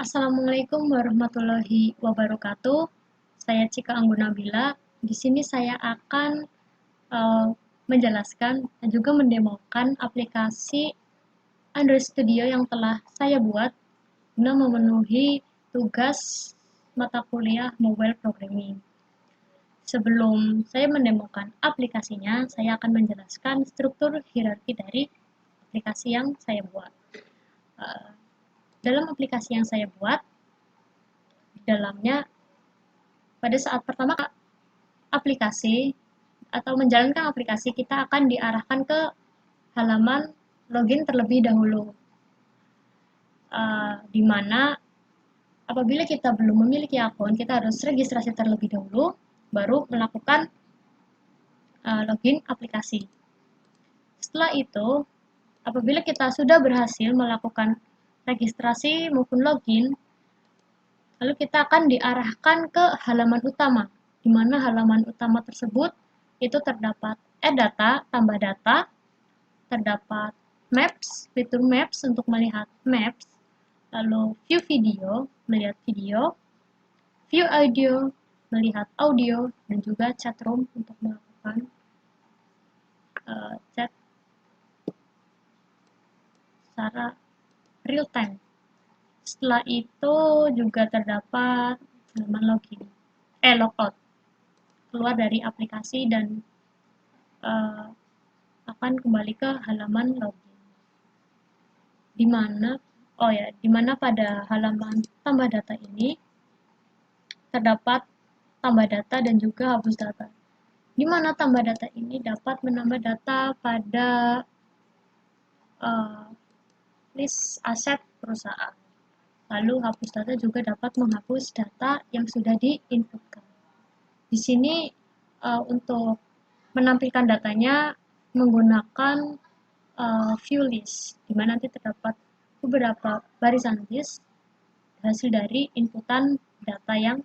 Assalamualaikum warahmatullahi wabarakatuh. Saya Cika Anggunabila. Di sini saya akan eh, menjelaskan dan juga mendemokan aplikasi Android Studio yang telah saya buat guna memenuhi tugas mata kuliah Mobile Programming. Sebelum saya mendemokan aplikasinya, saya akan menjelaskan struktur hierarki dari aplikasi yang saya buat. Eh, Dalam aplikasi yang saya buat, di dalamnya pada saat pertama aplikasi atau menjalankan aplikasi, kita akan diarahkan ke halaman login terlebih dahulu, di mana apabila kita belum memiliki akun, kita harus registrasi terlebih dahulu, baru melakukan login aplikasi. Setelah itu, apabila kita sudah berhasil melakukan registrasi maupun login, lalu kita akan diarahkan ke halaman utama, di mana halaman utama tersebut itu terdapat data, tambah data, terdapat maps, fitur maps untuk melihat maps, lalu view video, melihat video, view audio, melihat audio, dan juga chat room untuk melakukan chat secara real time. Setelah itu juga terdapat halaman login, logout, keluar dari aplikasi dan uh, akan kembali ke halaman login. Di mana di mana pada halaman tambah data ini terdapat tambah data dan juga hapus data. Di mana tambah data ini dapat menambah data pada uh, list aset perusahaan. Lalu hapus data juga dapat menghapus data yang sudah diinputkan. Di sini untuk menampilkan datanya menggunakan view list, di mana nanti terdapat beberapa barisan list hasil dari inputan data yang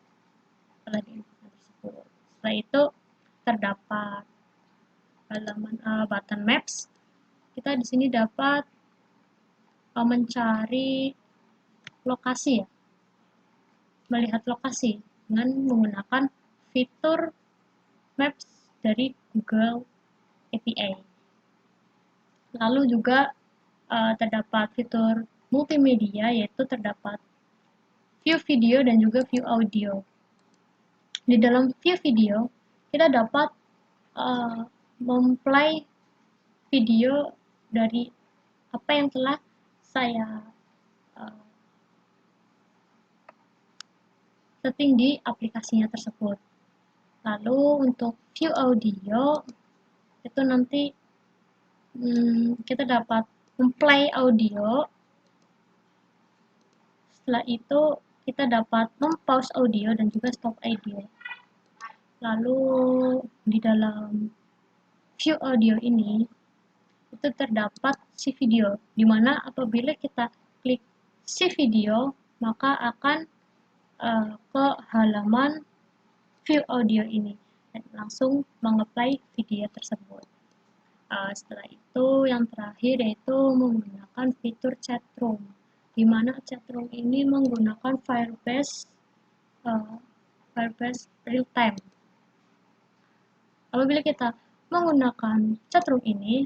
telah diinputkan tersebut. Setelah itu terdapat halaman button maps. Kita di sini dapat mencari lokasi ya, melihat lokasi dengan menggunakan fitur maps dari Google API. Lalu juga terdapat fitur multimedia, yaitu terdapat view video dan juga view audio. Di dalam view video, kita dapat memplay video dari apa yang telah saya setting di aplikasinya tersebut. Lalu untuk view audio, itu nanti kita dapat memplay audio. Setelah itu kita dapat mempause audio dan juga stop audio. Lalu di dalam view audio ini itu terdapat si video, di mana apabila kita klik si video maka akan ke halaman view audio ini dan langsung mengapply video tersebut. Setelah itu yang terakhir yaitu menggunakan fitur chat room, di mana chat room ini menggunakan Firebase real time. Apabila kita menggunakan chat room ini,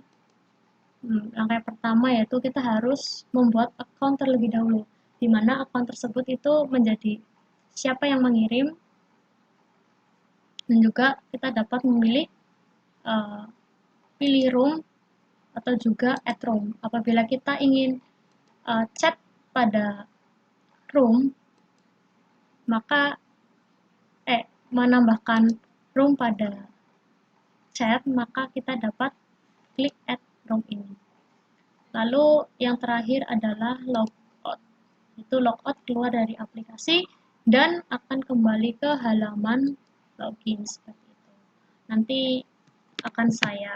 langkah pertama yaitu kita harus membuat akun terlebih dahulu, di mana akun tersebut itu menjadi siapa yang mengirim, dan juga kita dapat memilih pilih room atau juga add room. Apabila kita ingin chat pada room, maka menambahkan room pada chat, maka kita dapat klik add room ini. Lalu yang terakhir adalah logout. Itu logout keluar dari aplikasi dan akan kembali ke halaman login seperti itu. Nanti akan saya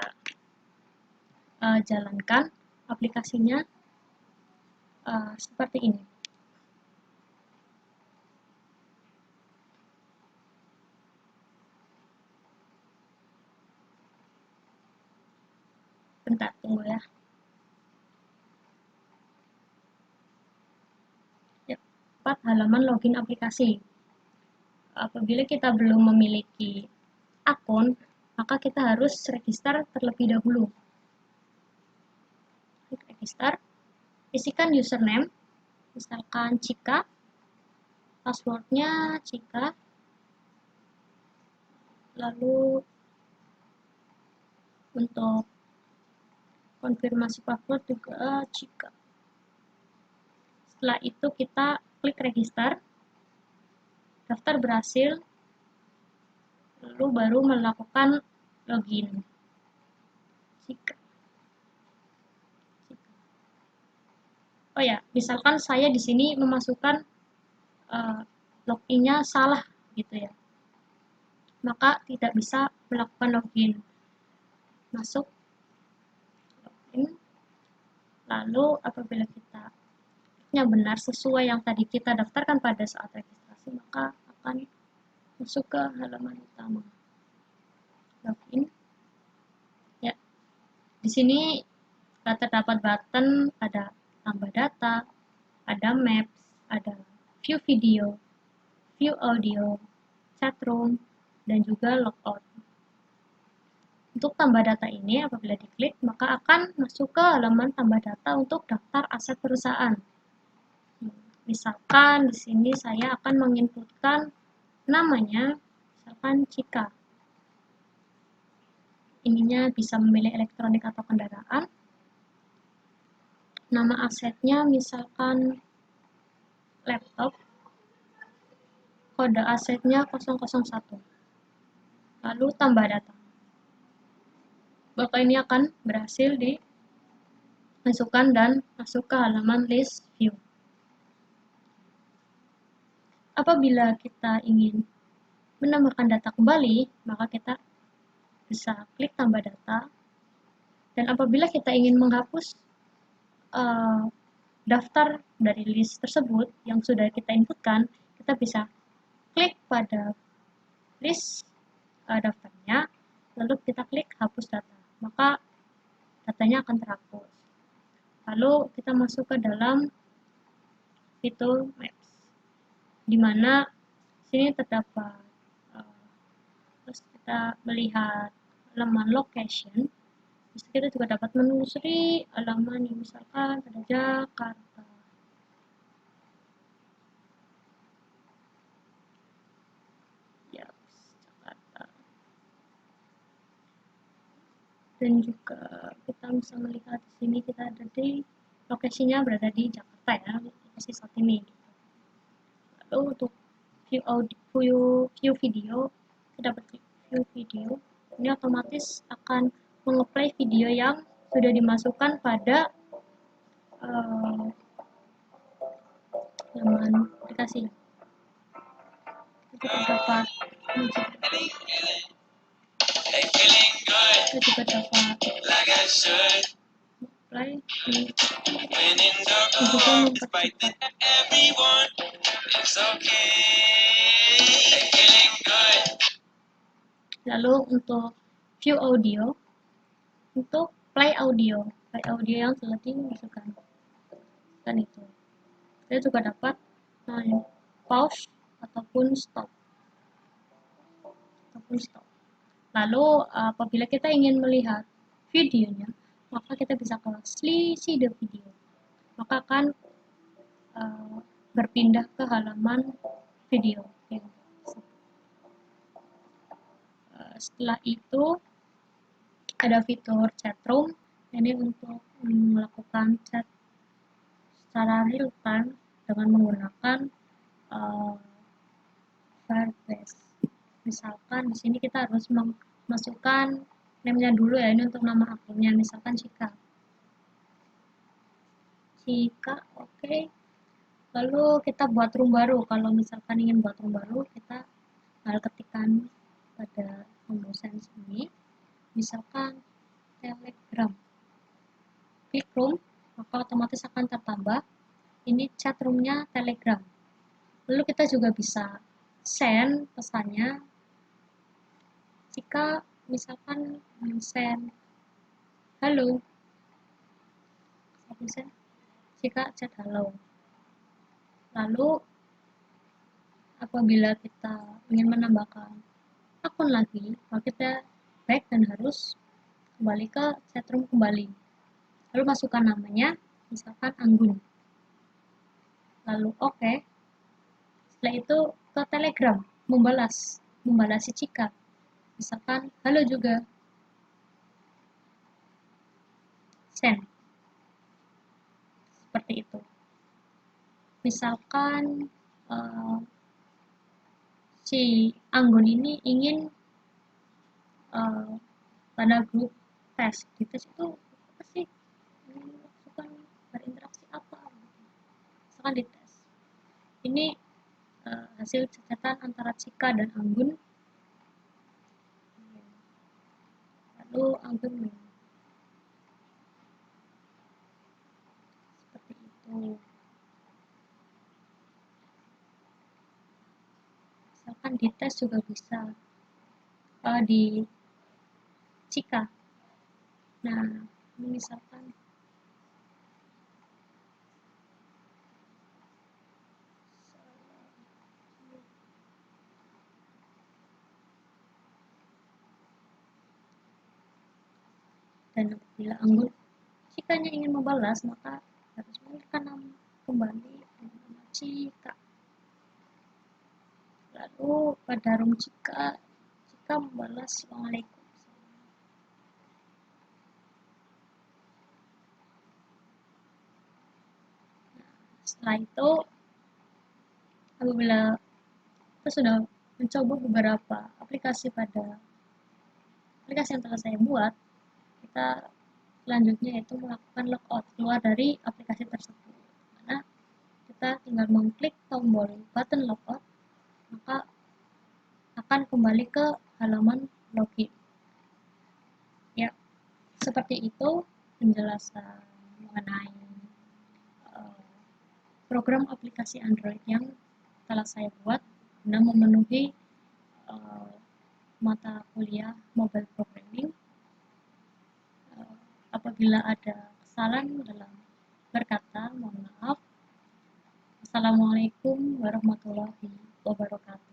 jalankan aplikasinya seperti ini. Bentar, tunggu ya. Yep. terdapat halaman login aplikasi. Apabila kita belum memiliki akun, maka kita harus register terlebih dahulu. Klik register, isikan username, misalkan Cika, passwordnya Cika, lalu untuk konfirmasi password juga Cika. Setelah itu kita klik register, daftar berhasil, lalu baru melakukan login. Cika. Oh ya, misalkan saya di sini memasukkan loginnya salah gitu ya, maka tidak bisa melakukan login. Masuk login, lalu apabila kita benar sesuai yang tadi kita daftarkan pada saat registrasi, maka akan masuk ke halaman utama. Login. Ya, di sini terdapat button, ada tambah data, ada maps, ada view video, view audio, chat room, dan juga logout. Untuk tambah data ini, apabila diklik, maka akan masuk ke halaman tambah data untuk daftar aset perusahaan. Misalkan di sini saya akan menginputkan namanya, misalkan Cika. Ininya bisa memilih elektronik atau kendaraan. Nama asetnya misalkan laptop, kode asetnya 001, lalu tambah data. Maka ini akan berhasil dimasukkan dan masuk ke halaman list view. Apabila kita ingin menambahkan data kembali, maka kita bisa klik tambah data. Dan apabila kita ingin menghapus daftar dari list tersebut yang sudah kita inputkan, kita bisa klik pada list daftarnya, lalu kita klik hapus data, maka datanya akan terhapus. Lalu kita masuk ke dalam fitur Maps, di mana sini terdapat terus kita melihat halaman location. Kita juga dapat menelusuri halaman yang misalkan ada Jakarta. Ya, Jakarta. Dan juga kita bisa melihat di sini kita ada di lokasinya berada di Jakarta ya, lokasi saat ini. Lalu untuk view video, kita dapat view video. Ini otomatis akan mengeplay video yang sudah dimasukkan pada halaman aplikasi. Kita dapat play juga mempercepat. Lalu untuk view audio, untuk play audio yang telah dimasukkan dan itu kita juga dapat pause ataupun stop. Lalu apabila kita ingin melihat videonya, maka kita bisa ke see the video, maka akan berpindah ke halaman video. Setelah itu ada fitur chat room, ini untuk melakukan chat secara real time dengan menggunakan Firebase. Misalkan di sini kita harus memasukkan name-nya dulu ya, ini untuk nama akunnya, misalkan Cika, oke. Lalu kita buat room baru. Kalau misalkan ingin buat room baru, kita ketikkan pada tombol send ini, misalkan Telegram. Klik room, maka otomatis akan tertambah ini chat roomnya Telegram. Lalu kita juga bisa send pesannya. Jika misalkan send halo, jika chat halo, lalu apabila kita ingin menambahkan akun lagi, maka kita back dan harus kembali ke chatroom kembali. Lalu masukkan namanya, misalkan Anggun. Lalu oke. Setelah itu ke Telegram, membalasi Cika. Misalkan halo juga, send. Seperti itu. Misalkan si Anggun ini ingin pada grup tes, di tes itu apa sih, masukkan berinteraksi apa, misalkan di tes ini hasil catatan antara Cika dan Anggun, lalu Anggun seperti itu. Misalkan di tes juga bisa di Cika. Nah, misalkan dan apabila Anggun Cikanya ingin membalas, maka harus mengirimkan kembali dengan nama Cika. Lalu pada room Cika membalas Assalamualaikum. Nah, setelah itu, apabila kita sudah mencoba beberapa aplikasi yang telah saya buat, kita selanjutnya itu melakukan logout, keluar dari aplikasi tersebut. Karena kita tinggal mengklik tombol button logout, maka akan kembali ke halaman login. Ya, seperti itu penjelasan mengenai program aplikasi Android yang telah saya buat guna memenuhi mata kuliah mobile programming. Apabila ada kesalahan dalam berkata, mohon maaf. Assalamualaikum warahmatullahi wabarakatuh.